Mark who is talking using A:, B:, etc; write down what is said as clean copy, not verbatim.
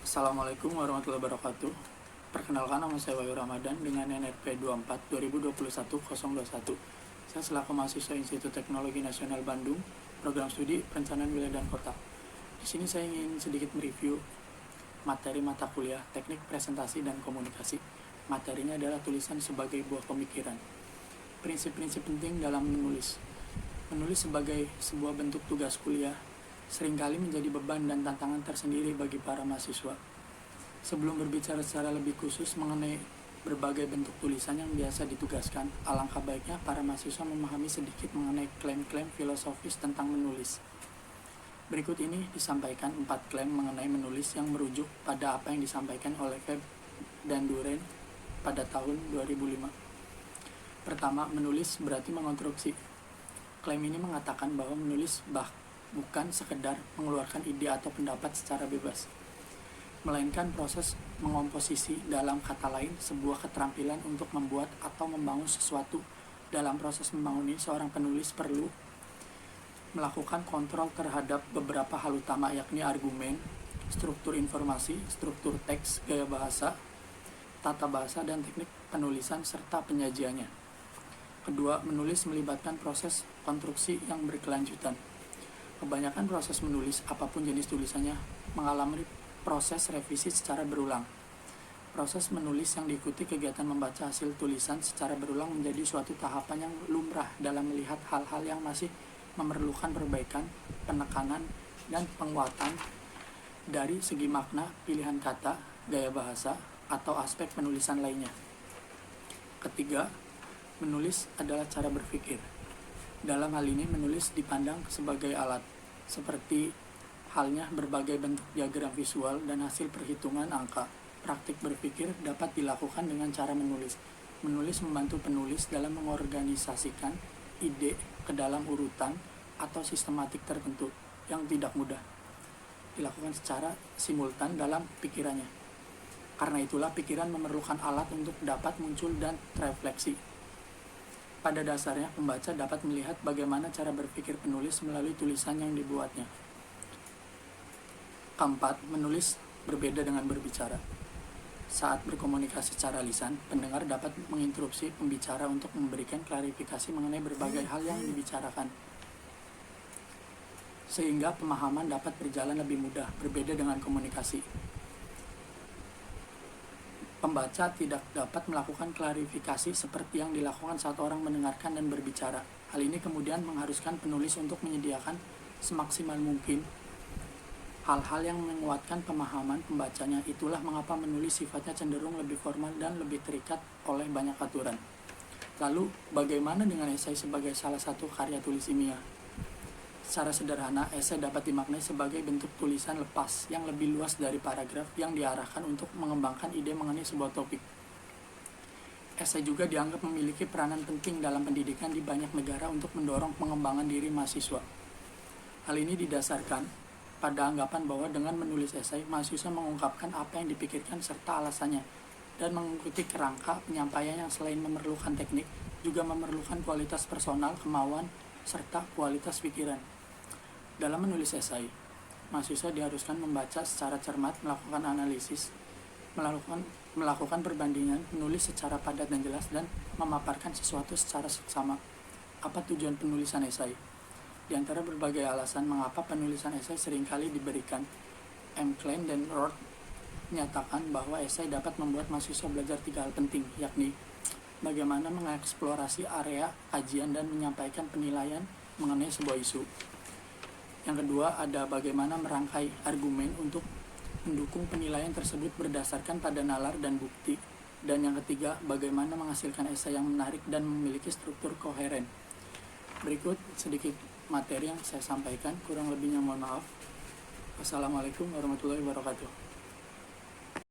A: Assalamualaikum warahmatullahi wabarakatuh. Perkenalkan, nama saya Wahyu Ramadan dengan NRP 24 2021 021. Saya selaku mahasiswa Institut Teknologi Nasional Bandung, Program Studi Perencanaan Wilayah dan Kota. Di sini saya ingin sedikit mereview materi mata kuliah Teknik Presentasi dan Komunikasi. Materinya adalah tulisan sebagai buah pemikiran. Prinsip-prinsip penting dalam menulis. Menulis sebagai sebuah bentuk tugas kuliah seringkali menjadi beban dan tantangan tersendiri bagi para mahasiswa. Sebelum berbicara secara lebih khusus mengenai berbagai bentuk tulisan yang biasa ditugaskan, alangkah baiknya para mahasiswa memahami sedikit mengenai klaim-klaim filosofis tentang menulis. Berikut ini disampaikan 4 klaim mengenai menulis yang merujuk pada apa yang disampaikan oleh Webb dan Duren pada tahun 2005. Pertama, menulis berarti mengonstruksi. Klaim ini mengatakan bahwa menulis bukan sekedar mengeluarkan ide atau pendapat secara bebas, melainkan proses mengomposisi, dalam kata lain, sebuah keterampilan untuk membuat atau membangun sesuatu. Dalam proses membangun ini, seorang penulis perlu melakukan kontrol terhadap beberapa hal utama, yakni argumen, struktur informasi, struktur teks, gaya bahasa, tata bahasa, dan teknik penulisan serta penyajiannya. Kedua, menulis melibatkan proses konstruksi yang berkelanjutan. Kebanyakan proses menulis, apapun jenis tulisannya, mengalami proses revisi secara berulang. Proses menulis yang diikuti kegiatan membaca hasil tulisan secara berulang menjadi suatu tahapan yang lumrah dalam melihat hal-hal yang masih memerlukan perbaikan, penekanan, dan penguatan dari segi makna, pilihan kata, gaya bahasa, atau aspek penulisan lainnya. Ketiga, menulis adalah cara berpikir. Dalam hal ini, menulis dipandang sebagai alat, seperti halnya berbagai bentuk diagram visual dan hasil perhitungan angka. Praktik berpikir dapat dilakukan dengan cara menulis. Menulis membantu penulis dalam mengorganisasikan ide ke dalam urutan atau sistematik tertentu yang tidak mudah dilakukan secara simultan dalam pikirannya. Karena itulah pikiran memerlukan alat untuk dapat muncul dan terefleksi. Pada dasarnya, pembaca dapat melihat bagaimana cara berpikir penulis melalui tulisan yang dibuatnya. Keempat, menulis berbeda dengan berbicara. Saat berkomunikasi secara lisan, pendengar dapat menginterupsi pembicara untuk memberikan klarifikasi mengenai berbagai hal yang dibicarakan, sehingga pemahaman dapat berjalan lebih mudah, berbeda dengan komunikasi. Pembaca tidak dapat melakukan klarifikasi seperti yang dilakukan saat orang mendengarkan dan berbicara. Hal ini kemudian mengharuskan penulis untuk menyediakan semaksimal mungkin hal-hal yang menguatkan pemahaman pembacanya. Itulah mengapa menulis sifatnya cenderung lebih formal dan lebih terikat oleh banyak aturan. Lalu, bagaimana dengan esai sebagai salah satu karya tulis ilmiah? Secara sederhana, esai dapat dimaknai sebagai bentuk tulisan lepas yang lebih luas dari paragraf yang diarahkan untuk mengembangkan ide mengenai sebuah topik. Esai juga dianggap memiliki peranan penting dalam pendidikan di banyak negara untuk mendorong pengembangan diri mahasiswa. Hal ini didasarkan pada anggapan bahwa dengan menulis esai, mahasiswa mengungkapkan apa yang dipikirkan serta alasannya, dan mengikuti kerangka penyampaian yang selain memerlukan teknik, juga memerlukan kualitas personal, kemauan, serta kualitas pikiran. Dalam menulis esai, mahasiswa diharuskan membaca secara cermat, melakukan analisis, melakukan perbandingan, menulis secara padat dan jelas, dan memaparkan sesuatu secara seksama. Apa tujuan penulisan esai? Di antara berbagai alasan mengapa penulisan esai seringkali diberikan, M. Klein dan Roth menyatakan bahwa esai dapat membuat mahasiswa belajar 3 hal penting, yakni bagaimana mengeksplorasi area kajian dan menyampaikan penilaian mengenai sebuah isu. Yang kedua, ada bagaimana merangkai argumen untuk mendukung penilaian tersebut berdasarkan pada nalar dan bukti. Dan yang ketiga, bagaimana menghasilkan esai yang menarik dan memiliki struktur koheren. Berikut sedikit materi yang saya sampaikan, kurang lebihnya mohon maaf. Wassalamualaikum warahmatullahi wabarakatuh.